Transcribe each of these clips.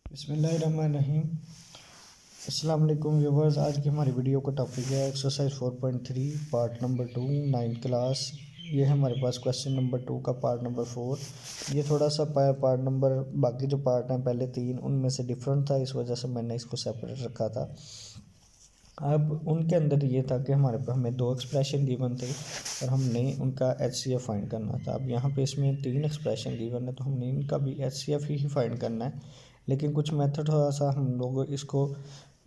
बिस्मिल्लाहिर्रहमानिर्रहीम। अस्सलाम वालेकुम व्यूवर्स। आज की हमारी वीडियो का टॉपिक है exercise 4.3 part number 2 9th class. ये है हमारे पास क्वेश्चन नंबर 2 का पार्ट नंबर 4। ये थोड़ा सा पार्ट नंबर बाकी जो पार्ट हैं पहले 3 उनमें से डिफरेंट था, इस वजह से मैंने इसको सेपरेट रखा था। अब उनके अंदर ये था कि हमारे पास हमें 2 एक्सप्रेशन गिवन थे और हमने उनका HCF फाइंड करना था। अब यहाँ पे इसमें 3 एक्सप्रेशन गिवन है तो हमने इनका भी HCF ही फाइंड करना है, लेकिन कुछ मेथड थोड़ा सा हम लोग इसको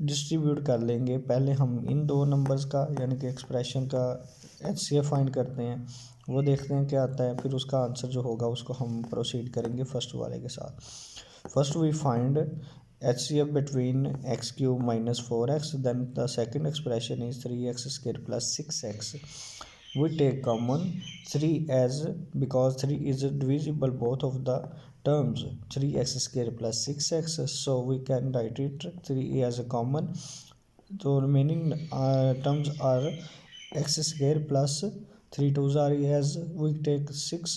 डिस्ट्रीब्यूट कर लेंगे। पहले हम इन 2 नंबर्स का यानी कि एक्सप्रेशन का HCF फाइंड करते हैं, वो देखते हैं क्या आता है, फिर उसका आंसर जो होगा उसको हम प्रोसीड करेंगे फर्स्ट वाले के साथ। First we find HCF between x cube minus 4x, then the second expression is 3x square plus 6x. We take common 3 as because 3 is divisible both of the terms 3x square plus 6x, so we can write it 3 as a common. So remaining terms are x square plus 3 2s are as we take 6,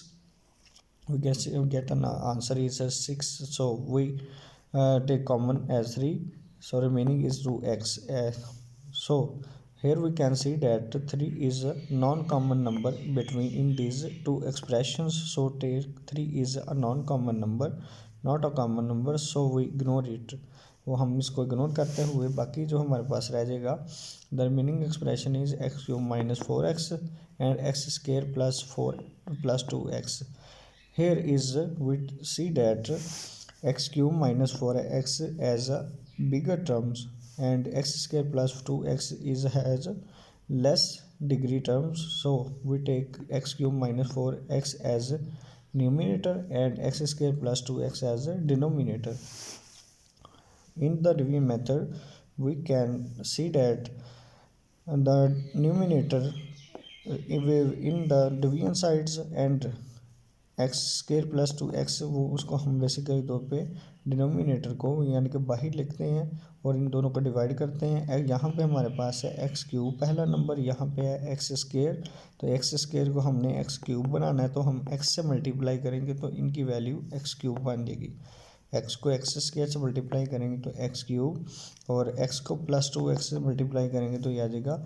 we get an answer is 6, so we take common as 3, so remaining is 2x. So here we can see that 3 is a non-common number between in these two expressions, so take 3 is a non-common number, not a common number, so we ignore it. वो हम इसको ignore करते हुए बाकी जो हमारे पास रह जाएगा, the remaining expression is x cube minus 4x and x square plus 4 plus 2x. Here is we see that x cube minus 4x as a bigger terms and x square plus 2x is has less degree terms, so we take x cube minus 4x as numerator and x square plus 2x as a denominator. In the division method we can see that the numerator in the division sides and x square plus 2x, वो उसको हम basically तौर पे denominator को यानी कि बाहर लिखते हैं और इन दोनों को डिवाइड करते हैं। यहाँ पे हमारे पास है एक्स क्यूब पहला नंबर, यहाँ पे है एक्स स्क्वायर, तो एक्स स्क्वायर को हमने एक्स क्यूब बनाना है तो हम एक्स से मल्टीप्लाई करेंगे तो इनकी वैल्यू एक्स क्यूब बन जाएगी। एक्स को एक्स स्क्वायर से मल्टीप्लाई करेंगे तो एक्स क्यूब, और एक्स को प्लस 2x से मल्टीप्लाई करेंगे तो ये आ जाएगा,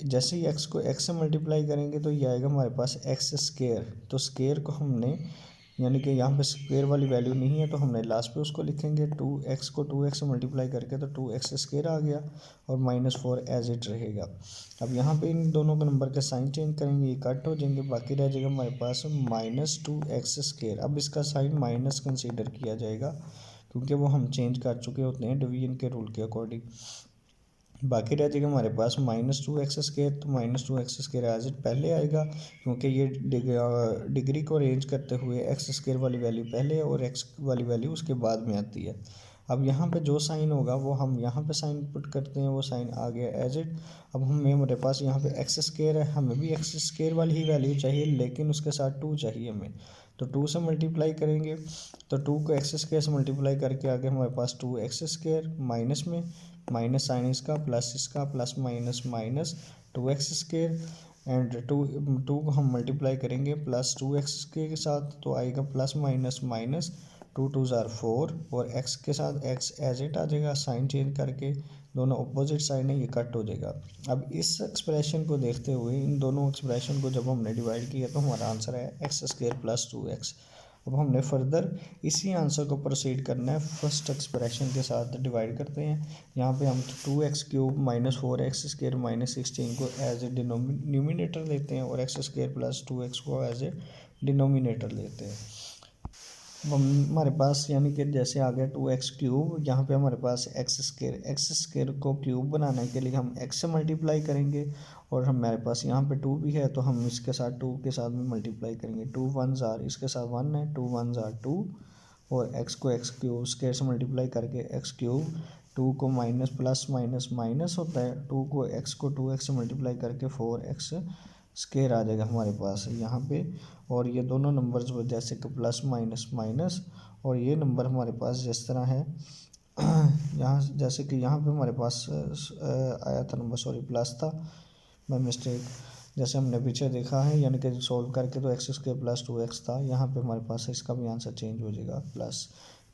जैसे ही एक्स को एक्स से मल्टीप्लाई करेंगे तो ये आएगा हमारे पास एक्स स्क्वायर। तो स्क्वायर को हमने यानी कि यहाँ पे स्क्वायर वाली वैल्यू नहीं है तो हमने लास्ट पे उसको लिखेंगे, 2x को 2x से मल्टीप्लाई करके तो 2x स्क्वायर आ गया और -4 एज इट रहेगा। अब यहाँ पे इन दोनों के नंबर के साइन चेंज करेंगे, ये कट हो जाएंगे, बाकी रह जाएगा हमारे पास -2x स्क्वायर। अब इसका साइन माइनस कंसीडर किया जाएगा क्योंकि वो हम चेंज कर चुके होते हैं डिवीजन के रूल के अकॉर्डिंग। बाकी रह जाएगा हमारे पास -2x स्क्वायर, तो -2x स्क्वायर एज इट पहले आएगा क्योंकि ये डिग्री को अरेंज करते हुए एक्स स्क्वायर वाली वैल्यू पहले और एक्स वाली वैल्यू उसके बाद में आती है। अब यहाँ पे जो साइन होगा वो हम यहाँ पे साइन पुट करते हैं, वो साइन आ गया एज इट। अब हमारे पास यहाँ पे एक्स स्क्वायर है, हमें भी एक्स स्क्वायर वाली ही वैल्यू चाहिए लेकिन उसके साथ 2 चाहिए हमें, तो 2 से मल्टीप्लाई करेंगे तो 2 को एक्स स्क्वायर से मल्टीप्लाई करके आगे हमारे पास 2x स्क्वायर माइनस में माइनस साइन इसका plus minus minus 2x square and 2 को हम मल्टीप्लाई करेंगे प्लस 2x के साथ तो आएगा plus minus minus 2 2s are 4 और x के साथ x एज इट आ जाएगा, साइन चेंज करके दोनों अपोजिट साइन है ये कट हो जाएगा। अब इस एक्सप्रेशन को देखते हुए इन दोनों एक्सप्रेशन को जब हमने डिवाइड किया तो हमारा आंसर है एक्स स्क्वायर प्लस 2x। अब हमने फर्दर इसी आंसर को प्रोसीड करना है, फर्स्ट एक्सप्रेशन के साथ डिवाइड करते हैं। यहाँ पे हम 2x cube minus 4x square minus 16 को एज ए न्यूमिनेटर लेते हैं और एक्स स्क्वायर प्लस 2x को एज ए डिनोमिनेटर लेते हैं। हमारे पास यानी कि जैसे आ गया 2x क्यूब, यहाँ पे हमारे पास एक्स स्क्वायर को क्यूब बनाने के लिए हम x से मल्टीप्लाई करेंगे और हमारे पास यहाँ पे 2 भी है तो हम इसके साथ 2 के साथ भी मल्टीप्लाई करेंगे, 2 1s are इसके साथ 1 है, 2 1s are 2 और x को x क्यूब स्क्वायर से मल्टीप्लाई करके x क्यूब, 2 को माइनस प्लस माइनस माइनस होता है, 2 को x को 2x से मल्टीप्लाई करके 4x स्क्वायर आ जाएगा हमारे पास यहाँ पे। और ये दोनों नंबर्स जैसे कि प्लस माइनस माइनस, और ये नंबर हमारे पास जिस तरह है यहाँ जैसे कि यहाँ पे हमारे पास आया था नंबर, सॉरी प्लस था बाय मिस्टेक, जैसे हमने पीछे देखा है यानी कि सॉल्व करके तो एक्स स्क्वायर प्लस 2x था, यहाँ पे हमारे पास इसका भी आंसर चेंज हो जाएगा प्लस।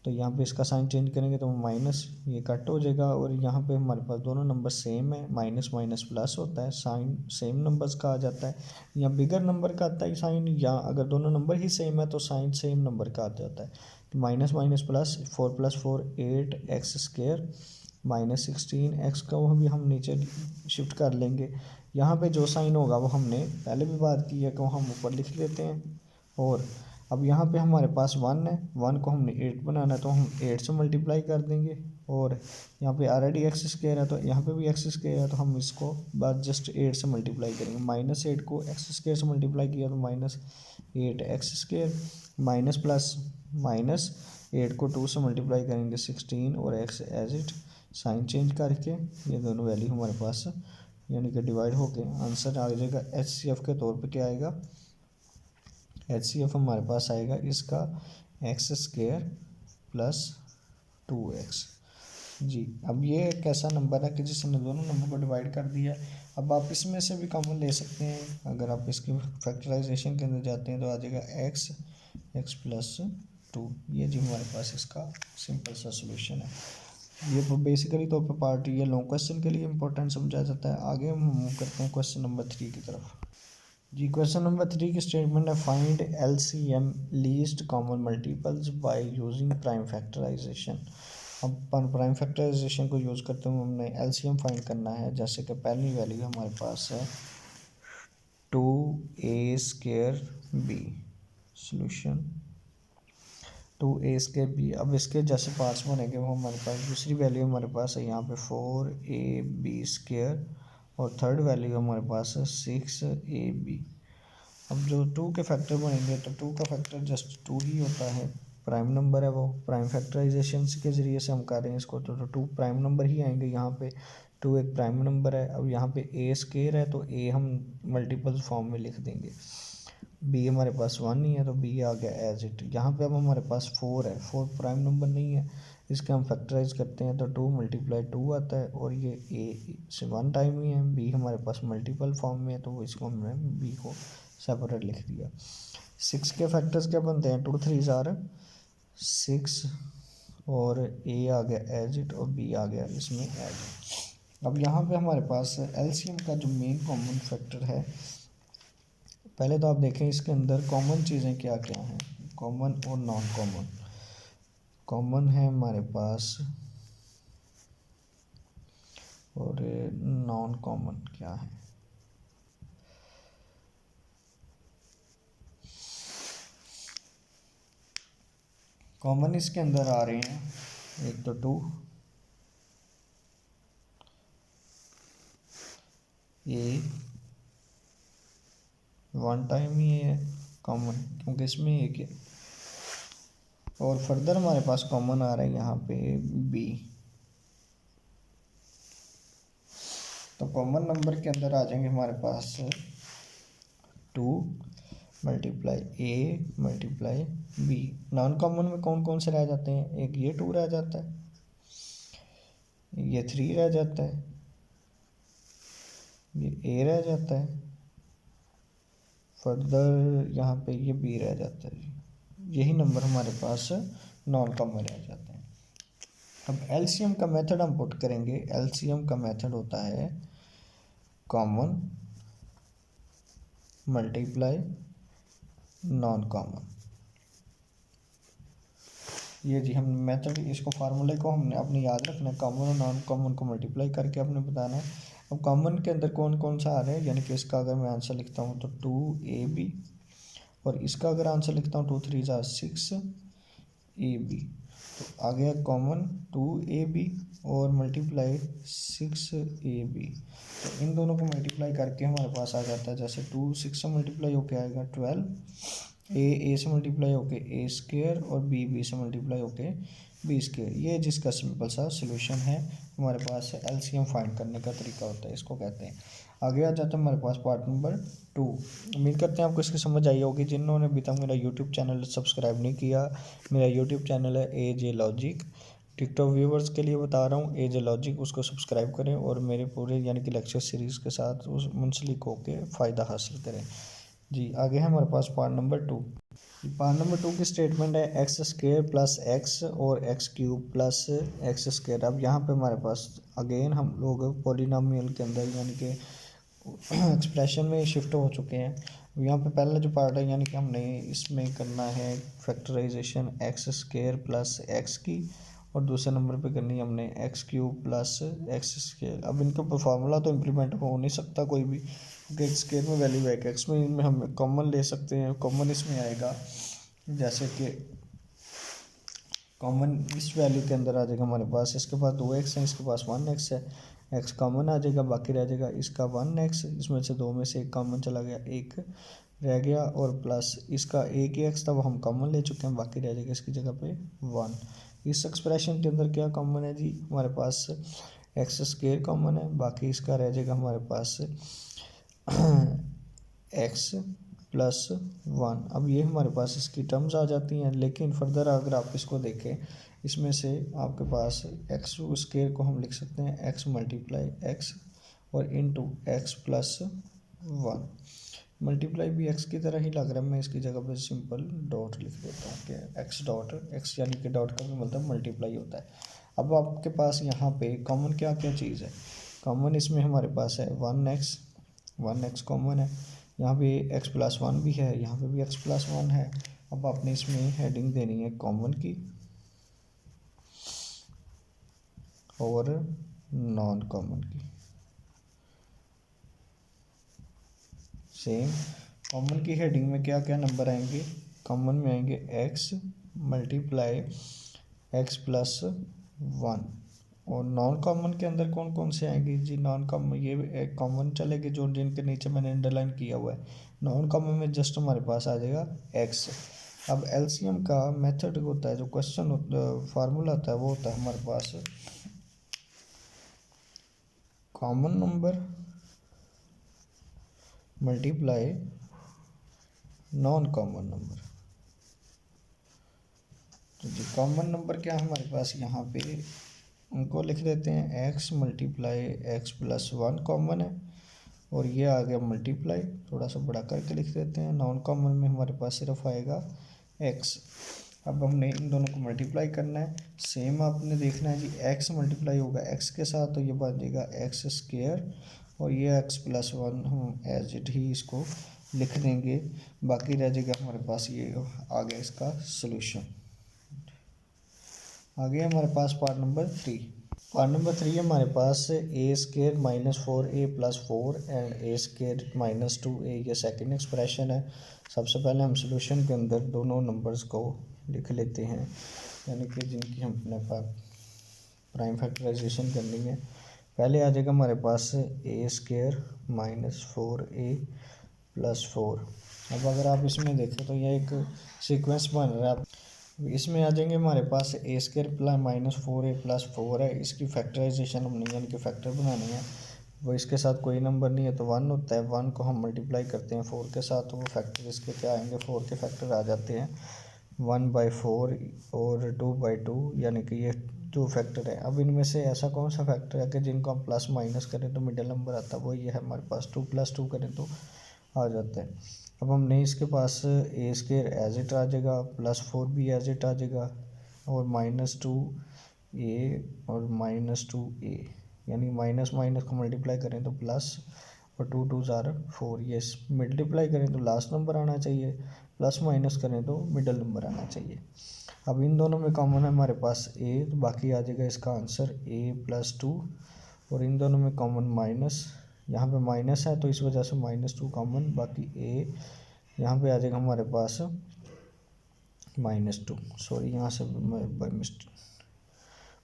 तो यहाँ पे इसका साइन चेंज करेंगे तो माइनस ये कट हो जाएगा, और यहाँ पे हमारे पास दोनों नंबर सेम है, माइनस माइनस प्लस होता है, साइन सेम नंबर्स का आ जाता है, या बिगर नंबर का आता है साइन, या अगर दोनों नंबर ही सेम है तो साइन सेम नंबर का आता है। तो minus minus plus, 4 + 4 8x² -16 x को भी हम नीचे शिफ्ट कर लेंगे। यहाँ पे जो साइन होगा वो हमने पहले भी बात की है कि हम ऊपर लिख लेते हैं। और अब यहाँ पे हमारे पास 1 है, 1 को हमने 8 बनाना है तो हम 8 से मल्टीप्लाई कर देंगे, और यहाँ पे ऑलरेडी x² है तो यहाँ पे भी x² है, तो हम इसको बस जस्ट 8 से मल्टीप्लाई करेंगे। -8 को x² से मल्टीप्लाई किया तो -8x², माइनस प्लस माइनस 8 को 2 से मल्टीप्लाई करेंगे 16, और x as it sign change करके ये दोनों वैल्यू हमारे पास यानी कि डिवाइड होके आंसर आ जाएगा। HCF के तौर पे क्या आएगा, HCF हमारे पास आएगा इसका x² + 2x जी। अब ये एक ऐसा नंबर है कि जिसने दोनों नंबर को डिवाइड कर दिया। अब आप इसमें से भी कॉमन ले सकते हैं, अगर आप इसकी फैक्टराइजेशन के अंदर जाते हैं तो आ जाएगा x + 2। ये जी हमारे पास इसका सिंपल सा सोल्यूशन है। ये बेसिकली तौर पर पार्ट ये लॉन्ग क्वेश्चन के लिए इंपॉर्टेंट समझा जाता है। आगे हम मूव करते हैं क्वेश्चन नंबर 3 की तरफ जी। क्वेश्चन नंबर 3 की स्टेटमेंट है, find LCM least common multiples by using prime factorisation. अब प्राइम फैक्टराइजेशन को यूज़ करते हुए हमने LCM फाइंड करना है। जैसे कि पहली वैल्यू हमारे पास है 2a² b, solution 2a² b। अब इसके जैसे पार्ट्स बनेंगे वो हमारे पास दूसरी वैल्यू हमारे पास है यहाँ पे 4ab², और थर्ड वैल्यू हमारे पास है 6ab। अब जो 2 के फैक्टर बनेंगे तो 2 का फैक्टर जस्ट 2 ही होता है, प्राइम नंबर है वो, प्राइम फैक्टराइजेशन के ज़रिए से हम कर रहे हैं इसको, तो 2 प्राइम नंबर ही आएंगे यहाँ पे। 2 एक प्राइम नंबर है। अब यहाँ पे a² है तो a हम मल्टीपल फॉर्म में लिख देंगे। b हमारे पास 1 ही है तो b आ गया एज इट। यहाँ पे अब हमारे पास 4 है, 4 प्राइम नंबर नहीं है, इसके हम फैक्टराइज करते हैं तो 2 × 2 आता है, और ये a से 1 टाइम ही है। b हमारे पास मल्टीपल फॉर्म में है तो इसको हमने b को सेपरेट लिख दिया। 6 के फैक्टर्स क्या बनते हैं, 2 3 = 6, और a आ गया एज इट, और b आ गया इसमें एज इट। अब यहाँ पे हमारे पास LCM का जो मेन कॉमन फैक्टर है, पहले तो आप देखें इसके अंदर कॉमन चीज़ें क्या क्या हैं, कॉमन और नॉन कॉमन। कॉमन है हमारे पास और नॉन कॉमन क्या है। कॉमन इसके अंदर आ रहे हैं, एक तो 2, a 1 टाइम ही है कॉमन क्योंकि इसमें एक है, और फर्दर हमारे पास कॉमन आ रहा है यहाँ पे b। तो कॉमन नंबर के अंदर आ जाएंगे हमारे पास 2 × a × b। नॉन कॉमन में कौन कौन से रह जाते हैं, एक ये 2 रह जाता है, ये 3 रह जाता है, ये a रह जाता है, फर्दर यहाँ पे ये b रह जाता है। यही नंबर हमारे पास नॉन कॉमन रह जाते हैं। अब LCM का मेथड हम पुट करेंगे। LCM का मेथड होता है कॉमन मल्टीप्लाई नॉन कॉमन। ये जी हम मेथड, इसको फार्मूले को हमने अपने याद रखना है, कॉमन और नॉन कॉमन को मल्टीप्लाई करके अपने बताना है। अब कॉमन के अंदर कौन कौन सा आ रहा है, यानी कि इसका अगर मैं आंसर लिखता हूँ तो 2ab, और इसका अगर आंसर लिखता हूँ 2 3 = 6ab, तो आ गया कॉमन 2ab और मल्टीप्लाई 6ab। तो इन दोनों को मल्टीप्लाई करके हमारे पास आ जाता है, जैसे 2 6 से मल्टीप्लाई होके आएगा 12, a से मल्टीप्लाई होके a² और b से मल्टीप्लाई होके b²। ये जिसका सिंपल सा सोल्यूशन है हमारे पास LCM फाइंड करने का तरीका होता है, इसको कहते हैं। आगे आ जाता है हमारे पास पार्ट नंबर 2। उम्मीद करते हैं आपको इसकी समझ आई होगी। जिन्होंने अभी तक मेरा यूट्यूब चैनल सब्सक्राइब नहीं किया, मेरा यूट्यूब चैनल है AJ लॉजिक। टिकटॉक व्यूवर्स के लिए बता रहा हूँ, AJ लॉजिक, उसको सब्सक्राइब करें और मेरे पूरे यानी कि लेक्चर सीरीज़ के साथ उस मुंसलिक होकर फ़ायदा हासिल करें। जी आगे है हमारे पास पार्ट नंबर 2। पार्ट नंबर 2 की स्टेटमेंट है एक्स स्क्र प्लस एक्स और x cube plus x square. अब यहाँ पे हमारे पास अगेन हम लोग पॉलिनोमियल के अंदर यानी कि एक्सप्रेशन में शिफ्ट हो चुके हैं। यहाँ पे पहला जो पार्ट है यानी कि हमने इसमें करना है factorisation x square plus x की, और दूसरे नंबर पे करनी है हमने x cube plus x square. अब इनके ऊपर फार्मूला तो इम्प्लीमेंट हो नहीं सकता कोई भी, क्योंकि एक्स स्क्र में वैल्यू है एक्स में, इनमें हम कॉमन ले सकते हैं। कॉमन इसमें आएगा जैसे कि कॉमन इस वैल्यू के अंदर आ जाएगा हमारे पास, इसके पास 2x है, इसके पास 1x है, x कॉमन आ जाएगा, बाकी रह जाएगा इसका 1x, इसमें से दो में से एक कॉमन चला गया, एक रह गया, और प्लस इसका एक ही x था वो हम कॉमन ले चुके हैं, बाकी रह जाएगा इसकी जगह पे 1। इस एक्सप्रेशन के अंदर क्या कॉमन है जी, हमारे पास एक्स स्क्वायर कॉमन है, बाकी इसका रह जाएगा हमारे पास एक्स प्लस 1। अब ये हमारे पास इसकी टर्म्स आ जाती हैं, लेकिन फर्दर अगर आप इसको देखें इसमें से आपके पास एक्स स्क्वायर को हम लिख सकते हैं एक्स मल्टीप्लाई एक्स और इनटू एक्स प्लस 1। मल्टीप्लाई भी एक्स की तरह ही लग रहा है, मैं इसकी जगह पर सिंपल डॉट लिख देता हूँ कि एक्स डॉट एक्स, यानी कि डॉट का भी मतलब मल्टीप्लाई होता है। अब आपके पास यहाँ पे कॉमन क्या क्या चीज़ है, कॉमन इसमें हमारे पास है 1x कॉमन है, यहाँ पे एक्स प्लस 1 भी है, यहाँ पे भी एक्स प्लस 1 है। अब आपने इसमें हेडिंग देनी है कॉमन की और नॉन कॉमन की। सेम कॉमन की हेडिंग में क्या क्या नंबर आएंगे, कॉमन में आएंगे एक्स मल्टीप्लाई एक्स प्लस 1, और नॉन कॉमन के अंदर कौन कौन से आएंगे जी, नॉन कॉमन ये एक कॉमन चलेगी जो जिनके नीचे मैंने अंडरलाइन किया हुआ है, नॉन कॉमन में जस्ट हमारे पास आ जाएगा एक्स। अब एलसीएम का मेथड होता है, जो क्वेश्चन फार्मूला होता है वो होता है हमारे पास common number multiply non common number. तो जी कॉमन नंबर क्या हमारे पास यहाँ पे उनको लिख देते हैं x multiply x plus 1 common है, और ये आ गया मल्टीप्लाई, थोड़ा सा बड़ा करके लिख देते हैं। नॉन कॉमन में हमारे पास सिर्फ आएगा एक्स। अब हमने इन दोनों को मल्टीप्लाई करना है, सेम आपने देखना है जी, एक्स मल्टीप्लाई होगा एक्स के साथ तो ये बन जाएगा एक्स स्क्वायर, और ये एक्स प्लस 1 हम एज इट ही इसको लिख देंगे, बाकी रह जाएगा हमारे पास ये आ गया इसका सोल्यूशन। आगे हमारे पास पार्ट नंबर 3। पार्ट नंबर 3 हमारे पास a square minus 4a plus 4 and a square minus 2a, ये सेकेंड एक्सप्रेशन है। सबसे पहले हम सोल्यूशन के अंदर दोनों नंबर्स को लिख लेते हैं, यानी कि जिनकी हमने प्राइम फैक्टराइजेशन करनी है। पहले आ जाएगा हमारे पास a square minus 4a plus 4। अब अगर आप इसमें देखें तो यह एक सीक्वेंस बन रहा है। इसमें आ जाएंगे हमारे पास a square plus minus 4a plus 4 है, इसकी फैक्टराइजेशन हमने यानी कि फैक्टर बनानी है, वो इसके साथ कोई नंबर नहीं है तो 1 होता है, 1 को हम मल्टीप्लाई करते हैं 4 के साथ तो वो फैक्टर इसके क्या आएंगे, 4 के फैक्टर आ जाते हैं 1/4 और 2/2, यानी कि ये 2 फैक्टर है। अब इनमें से ऐसा कौन सा फैक्टर है कि जिनको हम प्लस माइनस करें तो मिडिल नंबर आता है, वो ये है हमारे पास 2 + 2 करें तो आ जाता है। अब हमने इसके पास ए स्क्र एज इट आ जाएगा, प्लस 4 भी एज इट आ जाएगा, और -2a और -2a, यानी माइनस माइनस को मल्टीप्लाई करें तो प्लस, और 2 2 ज़ार 4, ये मल्टीप्लाई करें तो लास्ट नंबर आना चाहिए, प्लस माइनस करें तो मिडल नंबर आना चाहिए। अब इन दोनों में कॉमन है हमारे पास a, तो बाकी आ जाएगा इसका आंसर a + 2, और इन दोनों में कॉमन माइनस, यहाँ पे माइनस है तो इस वजह से -2 कॉमन, बाकी a यहाँ पे आ जाएगा हमारे पास -2, सॉरी यहाँ से बाई मिस्टेक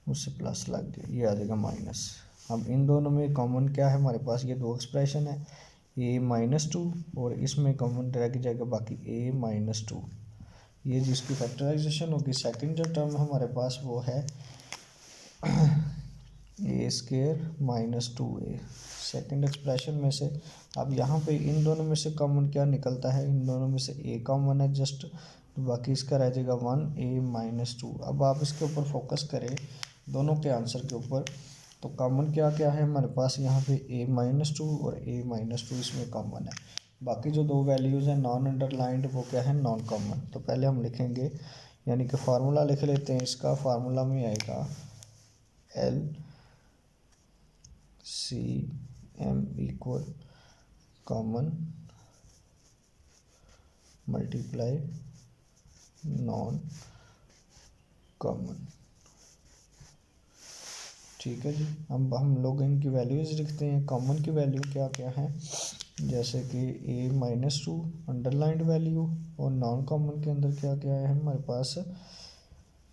मुझसे प्लस लग गया, ये आ जाएगा माइनस। अब इन दोनों में कॉमन क्या है हमारे पास, ये दो एक्सप्रेशन है a -2, और इसमें कॉमन रह जाएगा बाकी a -2, ये जिसकी फैक्टराइजेशन होगी सेकंड जो टर्म हमारे पास वो है ए स्क्र -2a, सेकंड एक्सप्रेशन में से। अब यहाँ पे इन दोनों में से कॉमन क्या निकलता है, इन दोनों में से a कॉमन है जस्ट, तो बाकी इसका रह जाएगा 1a -2। अब आप इसके ऊपर फोकस करें दोनों के आंसर के ऊपर, तो कॉमन क्या क्या है हमारे पास, यहाँ पे a -2 और a -2 इसमें कॉमन है। बाकी जो दो वैल्यूज़ हैं नॉन अंडरलाइंड वो क्या है, नॉन कॉमन। तो पहले हम लिखेंगे, यानी कि फार्मूला लिख लेते हैं इसका। फार्मूला में आएगा LCM equal common multiply non common. ठीक है जी। अब हम लोग इनकी वैल्यूज़ लिखते हैं। कॉमन की वैल्यू क्या क्या है, जैसे कि a-2 अंडरलाइंड वैल्यू, और नॉन कॉमन के अंदर क्या क्या है हमारे पास,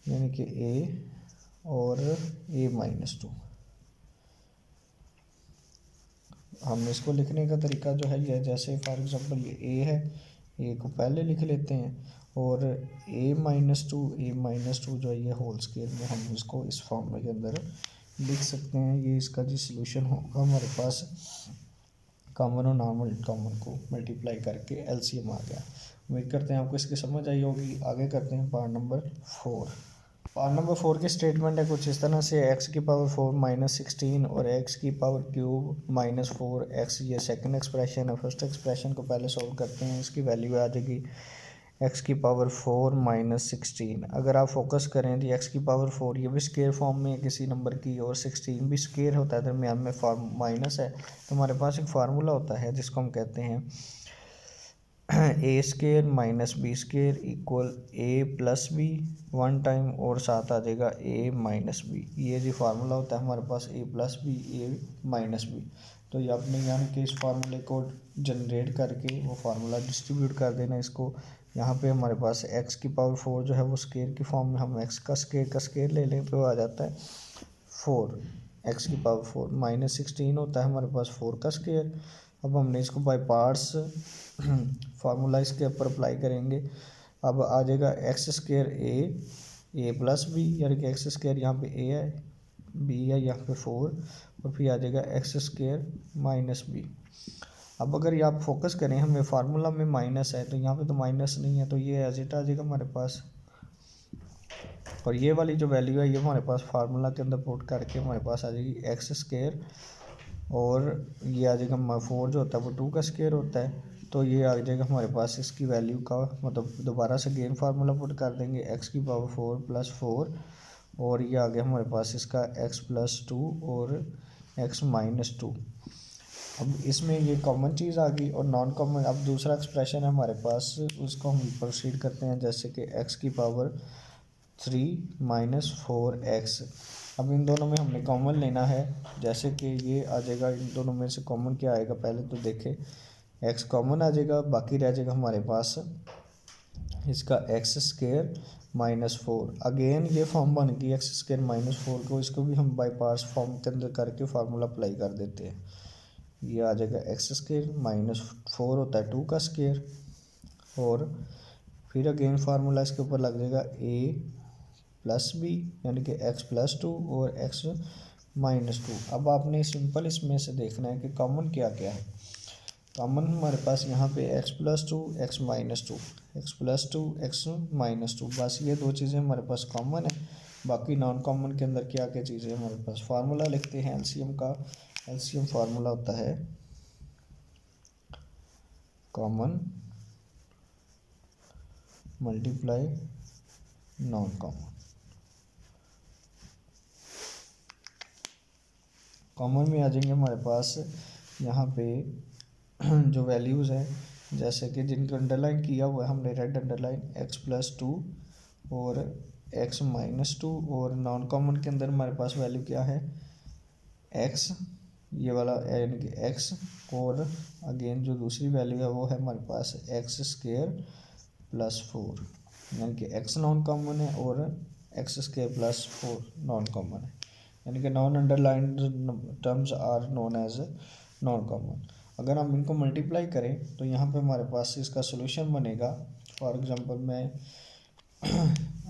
यानी कि a और a-2। हम इसको लिखने का तरीका जो है ये, जैसे फॉर एग्जांपल ये a है, a को पहले लिख लेते हैं, और a-2 जो है ये होल स्केयर में हम इसको इस फॉर्म के अंदर लिख सकते हैं। ये इसका जो सलूशन होगा हमारे पास, कॉमन और नॉन कॉमन को मल्टीप्लाई करके एलसीएम आ गया। उम्मीद करते हैं आपको इसकी समझ आई होगी। आगे करते हैं पार्ट नंबर 4। पार्ट नंबर 4 की स्टेटमेंट है कुछ इस तरह से, x की पावर 4 -16 और x की पावर क्यूब -4x, ये सेकंड एक्सप्रेशन है। फर्स्ट एक्सप्रेशन को पहले सोल्व करते हैं। इसकी वैल्यू आ जाएगी x की पावर 4 -16। अगर आप फोकस करें तो x की पावर 4 ये भी स्केयर फॉर्म में है किसी नंबर की, और 16 भी स्केयर होता है, दरमियान में फॉर्म माइनस है। तो हमारे पास एक फार्मूला होता है जिसको हम कहते हैं a² minus b² equal a+b 1 time, और साथ आ जाएगा a-b। ये जो फार्मूला होता है हमारे पास a+b a-b। तो ये आपने यानी कि इस फार्मूले को जनरेट करके वो फार्मूला डिस्ट्रीब्यूट कर देना इसको। यहाँ पे हमारे पास x की पावर 4 जो है वो स्केयर की फॉर्म में, हम x का स्केयर ले लें तो आ जाता है 4। x की पावर 4 -16 होता है हमारे पास 4 का स्केयर। अब हमने इसको बाय पार्ट्स फार्मूला इसके ऊपर अप्लाई करेंगे। अब आ जाएगा x² a+b, यानी कि x² यहाँ पे a है, b है यहाँ पे 4, और फिर आ जाएगा x² -b। अब अगर ये आप फोकस करें, हमें फार्मूला में माइनस है तो यहाँ पे तो माइनस नहीं है, तो ये एज इट आ जाएगा हमारे पास। और ये वाली जो वैल्यू है ये हमारे पास फार्मूला के अंदर पुट करके हमारे पास आ जाएगी x², और ये आ जाएगा 4 जो होता है वो 2 का स्केयर होता है। तो ये आ जाएगा हमारे पास इसकी वैल्यू का, मतलब दोबारा से गेन फार्मूला पुट कर देंगे, x की पावर 4 + 4, और ये आ गया हमारे पास इसका x+2 और x-2। अब इसमें ये कॉमन चीज़ आ गई, और नॉन कॉमन अब दूसरा एक्सप्रेशन है हमारे पास, उसको हम प्रोसीड करते हैं। जैसे कि x की पावर 3 - 4x। अब इन दोनों में हमने कॉमन लेना है, जैसे कि ये आ जाएगा, इन दोनों में से कॉमन क्या आएगा पहले तो देखें, x कॉमन आ जाएगा, बाकी रह जाएगा हमारे पास इसका x² -4। अगेन ये फॉर्म बन गई x² -4 को, इसको भी हम बाई पार्ट्स फॉर्म के अंदर करके फार्मूला अप्लाई कर देते हैं। ये आ जाएगा x² -4 होता है 2 का स्केयर, और फिर अगेन फार्मूला इसके ऊपर लग जाएगा a+b, यानी कि x+2 और x-2। अब आपने सिंपल इसमें से देखना है कि कॉमन क्या क्या है। कॉमन हमारे पास यहाँ पे x+2 x-2, x+2 x-2, बस ये दो चीज़ें हमारे पास कॉमन है। बाकी नॉन कॉमन के अंदर क्या क्या चीज़ें हमारे पास। फार्मूला लिखते हैं एलसीएम का। एलसीएम फार्मूला होता है common multiply non common. Common में आ जाएंगे हमारे पास यहाँ पे जो वैल्यूज़ हैं, जैसे कि जिनको अंडरलाइन किया हुआ है हमने, रेड अंडरलाइन, x+2 और x-2, और नॉन कॉमन के अंदर हमारे पास वैल्यू क्या है, x, ये वाला यानी कि x, और अगेन जो दूसरी वैल्यू है वो है हमारे पास x² + 4, यानी कि x नॉन कॉमन है और x² + 4 नॉन कॉमन है, यानी कि non underlined terms are known as non common. अगर हम इनको मल्टीप्लाई करें तो यहाँ पे हमारे पास इसका सॉल्यूशन बनेगा। फॉर एग्जांपल मैं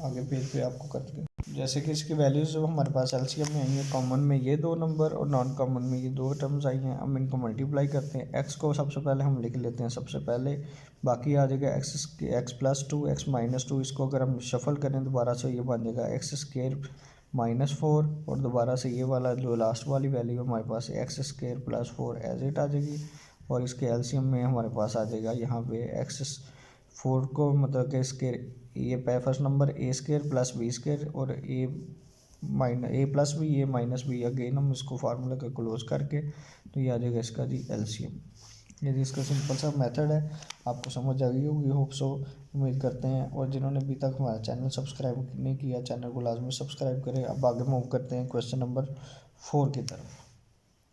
आगे पेज पे आपको करके, जैसे कि इसकी वैल्यूज़ जो हमारे पास एलसीएम में आई हैं, कॉमन में ये दो नंबर और नॉन कॉमन में ये दो टर्म्स आई हैं। हम इनको मल्टीप्लाई करते हैं। एक्स को सबसे पहले हम लिख लेते हैं सबसे पहले, बाकी आ जाएगा x+2 x-2। इसको अगर हम शफल करें दोबारा से ये बन जाएगा x² -4, और दोबारा से ये वाला जो लास्ट वाली वैल्यू हमारे पास x² + 4 एज इट आ जाएगी। और इसके एलसीएम में हमारे पास आ जाएगा यहाँ पे x4 को मतलब कि इसके ये first number a square plus b square और a plus b a minus b. Again हम इसको फार्मूला का क्लोज करके तो ये आ जाएगा इसका जी एलसीएम। ये जी इसका सिंपल सा मेथड है, आपको समझ आ गई होगी होप सो, उम्मीद करते हैं। और जिन्होंने अभी तक हमारा चैनल सब्सक्राइब नहीं किया, चैनल को लाजमी सब्सक्राइब करें। अब आगे मूव करते हैं क्वेश्चन नंबर 4 की तरफ।